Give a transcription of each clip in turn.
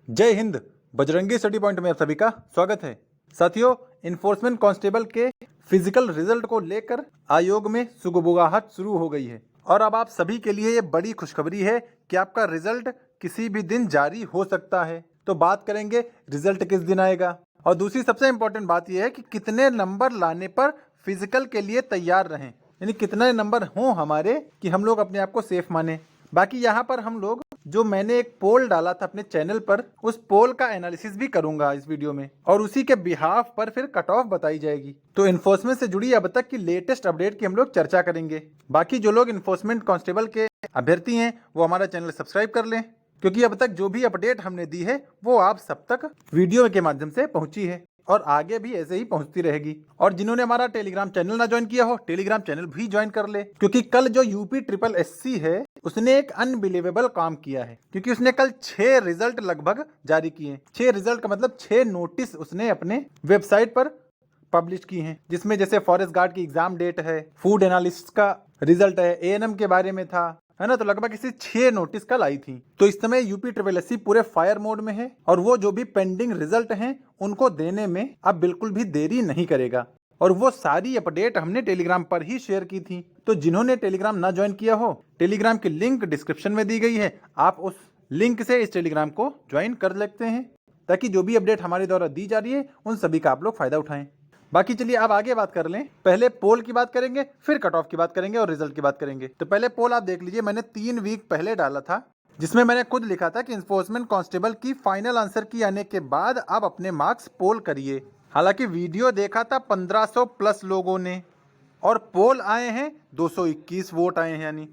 जय Hind. Bajrangi study point में आप सभी का स्वागत है। साथियों, इन्फोर्समेंट कांस्टेबल के फिजिकल रिजल्ट को लेकर आयोग में सुगबुगाहट शुरू हो गई है और अब आप सभी के लिए ये बड़ी खुशखबरी है कि आपका रिजल्ट किसी भी दिन जारी हो सकता है। तो बात करेंगे रिजल्ट किस दिन आएगा और दूसरी सबसे इम्पोर्टेंट बात यह है कि कितने नंबर लाने पर फिजिकल के लिए तैयार रहें, यानी कितने नंबर हों हमारे कि हम लोग अपने आप को सेफ माने। बाकी यहाँ पर हम लोग जो मैंने एक पोल डाला था अपने चैनल पर, उस पोल का एनालिसिस भी करूंगा इस वीडियो में और उसी के बिहाफ पर फिर कट ऑफ बताई जाएगी। तो इन्फोर्समेंट से जुड़ी अब तक की लेटेस्ट अपडेट की हम लोग चर्चा करेंगे। बाकी जो लोग इन्फोर्समेंट कांस्टेबल के अभ्यर्थी हैं वो हमारा चैनल सब्सक्राइब कर लें, क्योंकि अब तक जो भी अपडेट हमने दी है वो आप सब तक वीडियो के माध्यम से पहुंची है और आगे भी ऐसे ही पहुंचती रहेगी। और जिन्होंने हमारा टेलीग्राम चैनल ना ज्वाइन किया हो, टेलीग्राम चैनल भी ज्वाइन कर ले, क्योंकि कल जो यूपी ट्रिपल एससी है उसने एक अनबिलीवेबल काम किया है, क्योंकि उसने कल 6 रिजल्ट लगभग जारी किए। 6 रिजल्ट का मतलब 6 नोटिस उसने अपने वेबसाइट पर पब्लिश की हैं, जिसमें जैसे फॉरेस्ट गार्ड की एग्जाम डेट है, फूड एनालिस्ट का रिजल्ट है, एएनएम के बारे में था, है ना। तो लगभग इसी 6 नोटिस कल आई थी। तो इस समय यूपी ट्रिपल एससी पूरे फायर मोड में है और वो जो भी पेंडिंग रिजल्ट हैं उनको देने में अब बिल्कुल भी देरी नहीं करेगा। और वो सारी अपडेट हमने टेलीग्राम पर ही शेयर की थी। तो जिन्होंने टेलीग्राम ना ज्वाइन किया हो, टेलीग्राम की लिंक डिस्क्रिप्शन में दी गई है, आप उस लिंक से इस टेलीग्राम को ज्वाइन कर लेते हैं, ताकि जो भी अपडेट हमारे द्वारा दी जा रही है उन सभी का आप लोग फायदा उठाएं। बाकी चलिए अब आगे बात कर लें। पहले पोल की बात करेंगे, फिर कट ऑफ की बात करेंगे और रिजल्ट की बात करेंगे। तो पहले पोल आप देख लीजिए, मैंने 3 वीक पहले डाला था, जिसमें मैंने खुद लिखा था कि इन्फोर्समेंट कांस्टेबल की फाइनल आंसर की आने के बाद आप अपने मार्क्स पोल करिए। हालांकि वीडियो देखा था 1500 प्लस लोगों ने और पोल आए हैं 221 वोट आए हैं, यानी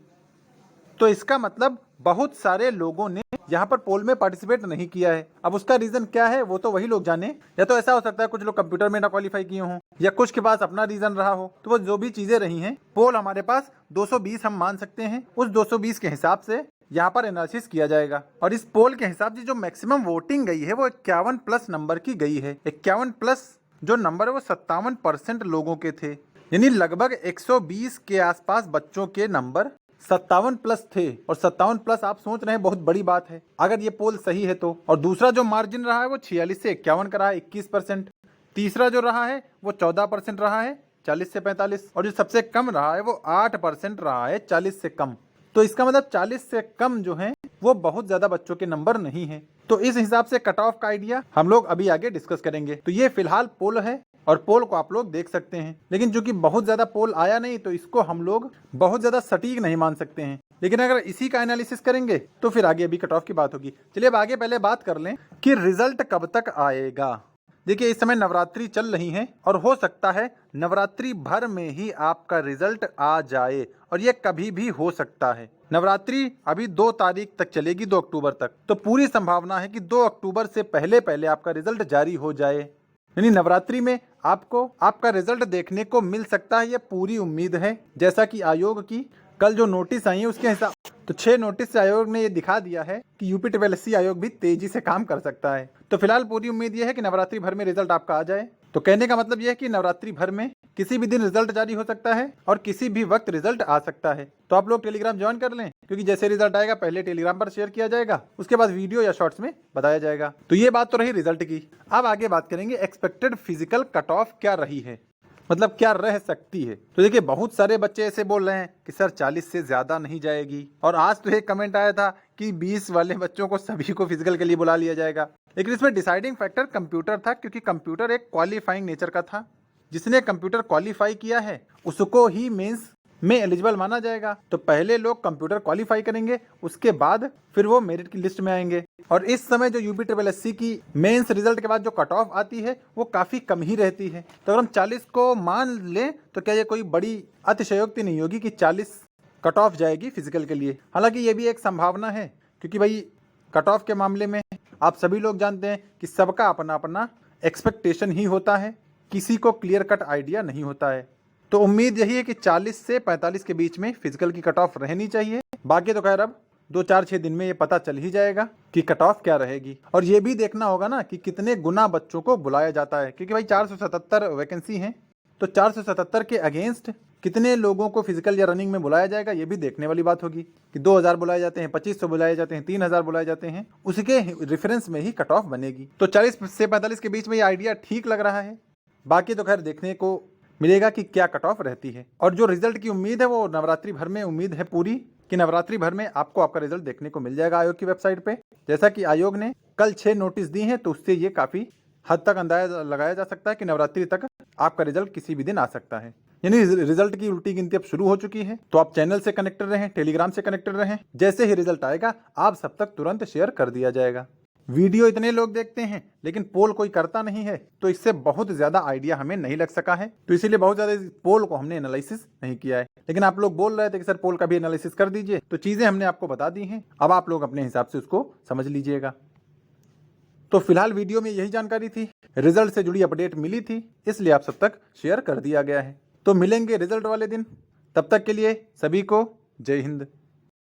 तो इसका मतलब बहुत सारे लोगों ने यहाँ पर पोल में पार्टिसिपेट नहीं किया है। अब उसका रीजन क्या है वो तो वही लोग जाने। या तो ऐसा हो सकता है कुछ लोग कंप्यूटर में ना क्वालिफाई किए हों, या कुछ के पास अपना रीजन रहा हो। तो वो जो भी चीजें रही हैं, पोल हमारे पास 220 हम मान सकते हैं। उस 220 के हिसाब से यहाँ पर एनालिसिस किया जाएगा और इस पोल के हिसाब से जो मैक्सिमम वोटिंग गई है वो 51 प्लस नंबर की गई है। 51 प्लस जो नंबर है वो 57% लोगों के थे, यानी लगभग 120 के आसपास बच्चों के नंबर 57 प्लस थे। और 57 प्लस आप सोच रहे हैं बहुत बड़ी बात है अगर ये पोल सही है तो। और दूसरा जो मार्जिन रहा है वो 46 से 51 का रहा है, 21%। तीसरा जो रहा है वो 14% रहा है, 40 से 45। और जो सबसे कम रहा है वो 8% रहा है, 40 से कम। तो इसका मतलब 40 से कम जो है वो बहुत ज्यादा बच्चों के नंबर नहीं है। तो इस हिसाब से कट ऑफ का आइडिया हम लोग अभी आगे डिस्कस करेंगे। तो ये फिलहाल पोल है और पोल को आप लोग देख सकते हैं, लेकिन चूंकि बहुत ज्यादा पोल आया नहीं तो इसको हम लोग बहुत ज्यादा सटीक नहीं मान सकते हैं। लेकिन अगर इसी का एनालिसिस करेंगे तो फिर आगे अभी कट ऑफ की बात होगी। चलिए अब आगे पहले बात कर लें कि रिजल्ट कब तक आएगा। देखिए, इस समय नवरात्रि चल रही है और हो सकता है नवरात्रि भर में ही आपका रिजल्ट आ जाए, और ये कभी भी हो सकता है। नवरात्रि अभी 2 तारीख तक चलेगी, 2 अक्टूबर तक। तो पूरी संभावना है कि 2 अक्टूबर से पहले पहले आपका रिजल्ट जारी हो जाए, यानी नवरात्रि में आपको आपका रिजल्ट देखने को मिल सकता है, ये पूरी उम्मीद है। जैसा कि आयोग की कल जो नोटिस आई है उसके हिसाब तो 6 नोटिस से आयोग ने ये दिखा दिया है कि यूपी ट्रिपल एससी आयोग भी तेजी से काम कर सकता है। तो फिलहाल पूरी उम्मीद ये है कि नवरात्रि भर में रिजल्ट आपका आ जाए। तो कहने का मतलब यह है कि नवरात्रि भर में किसी भी दिन रिजल्ट जारी हो सकता है और किसी भी वक्त रिजल्ट आ सकता है। तो आप लोग टेलीग्राम ज्वाइन कर लें, क्योंकि जैसे रिजल्ट आएगा पहले टेलीग्राम पर शेयर किया जाएगा, उसके बाद वीडियो या शॉर्ट्स में बताया जाएगा। तो ये बात तो रही रिजल्ट की। अब आगे बात करेंगे एक्सपेक्टेड फिजिकल कट ऑफ क्या रही है, मतलब क्या रह सकती है। तो देखिए, बहुत सारे बच्चे ऐसे बोल रहे हैं कि सर 40 से ज्यादा नहीं जाएगी। और आज तो एक कमेंट आया था कि 20 वाले बच्चों को सभी को फिजिकल के लिए बुला लिया जाएगा। लेकिन इसमें डिसाइडिंग फैक्टर कंप्यूटर था, क्योंकि कंप्यूटर एक क्वालिफाइंग नेचर का था। जिसने कंप्यूटर क्वालिफाई किया है उसको ही मेंस में एलिजिबल माना जाएगा। तो पहले लोग कंप्यूटर क्वालिफाई करेंगे, उसके बाद फिर वो मेरिट की लिस्ट में आएंगे। और इस समय जो यूपी ट्रिपल एससी की मेंस रिजल्ट के बाद जो कट ऑफ आती है वो काफी कम ही रहती है। तो अगर हम 40 को मान लें तो क्या ये कोई बड़ी अतिशयोक्ति नहीं होगी कि 40 कट ऑफ जाएगी फिजिकल के लिए। हालांकि ये भी एक संभावना है, क्योंकि भाई कट ऑफ के मामले में आप सभी लोग जानते हैं कि सबका अपना अपना एक्सपेक्टेशन ही होता है, किसी को क्लियर कट आइडिया नहीं होता है। तो उम्मीद यही है कि 40 से 45 के बीच में फिजिकल की कट ऑफ रहनी चाहिए। बाकी तो खैर अब 2-4-6 दिन में ये पता चल ही जाएगा कि कट ऑफ क्या रहेगी। और ये भी देखना होगा ना कि कितने गुना बच्चों को बुलाया जाता है, क्योंकि भाई 477 वैकेंसी हैं। तो 477 के अगेंस्ट कितने लोगों को फिजिकल या रनिंग में बुलाया जाएगा ये भी देखने वाली बात होगी कि 2000 बुलाए जाते हैं, 2500 बुलाए जाते हैं, 3000 बुलाए जाते हैं, उसके रेफरेंस में ही कट ऑफ बनेगी। तो 40 से 45 के बीच में ये आइडिया ठीक लग रहा है। बाकी तो खैर देखने को मिलेगा कि क्या कट ऑफ रहती है। और जो रिजल्ट की उम्मीद है वो नवरात्रि भर में उम्मीद है पूरी कि नवरात्रि भर में आपको आपका रिजल्ट देखने को मिल जाएगा आयोग की वेबसाइट पे। जैसा कि आयोग ने कल 6 नोटिस दी हैं, तो उससे ये काफी हद तक अंदाजा लगाया जा सकता है कि नवरात्रि तक आपका रिजल्ट किसी भी दिन आ सकता है। यानी रिजल्ट की उल्टी गिनती अब शुरू हो चुकी है। तो आप चैनल से कनेक्टेड रहें, टेलीग्राम से कनेक्टेड रहें। जैसे ही रिजल्ट आएगा आप सब तक तुरंत शेयर कर दिया जाएगा। वीडियो इतने लोग देखते हैं लेकिन पोल कोई करता नहीं है, तो इससे बहुत ज्यादा आइडिया हमें नहीं लग सका है। तो इसीलिए बहुत ज्यादा पोल को हमने एनालिसिस नहीं किया है। लेकिन आप लोग बोल रहे थे कि सर पोल का भी एनालिसिस कर दीजिए, तो चीजें हमने आपको बता दी हैं। अब आप लोग अपने हिसाब से उसको समझ लीजिएगा। तो फिलहाल वीडियो में यही जानकारी थी, रिजल्ट से जुड़ी अपडेट मिली थी, इसलिए आप सब तक शेयर कर दिया गया है। तो मिलेंगे रिजल्ट वाले दिन, तब तक के लिए सभी को जय हिंद।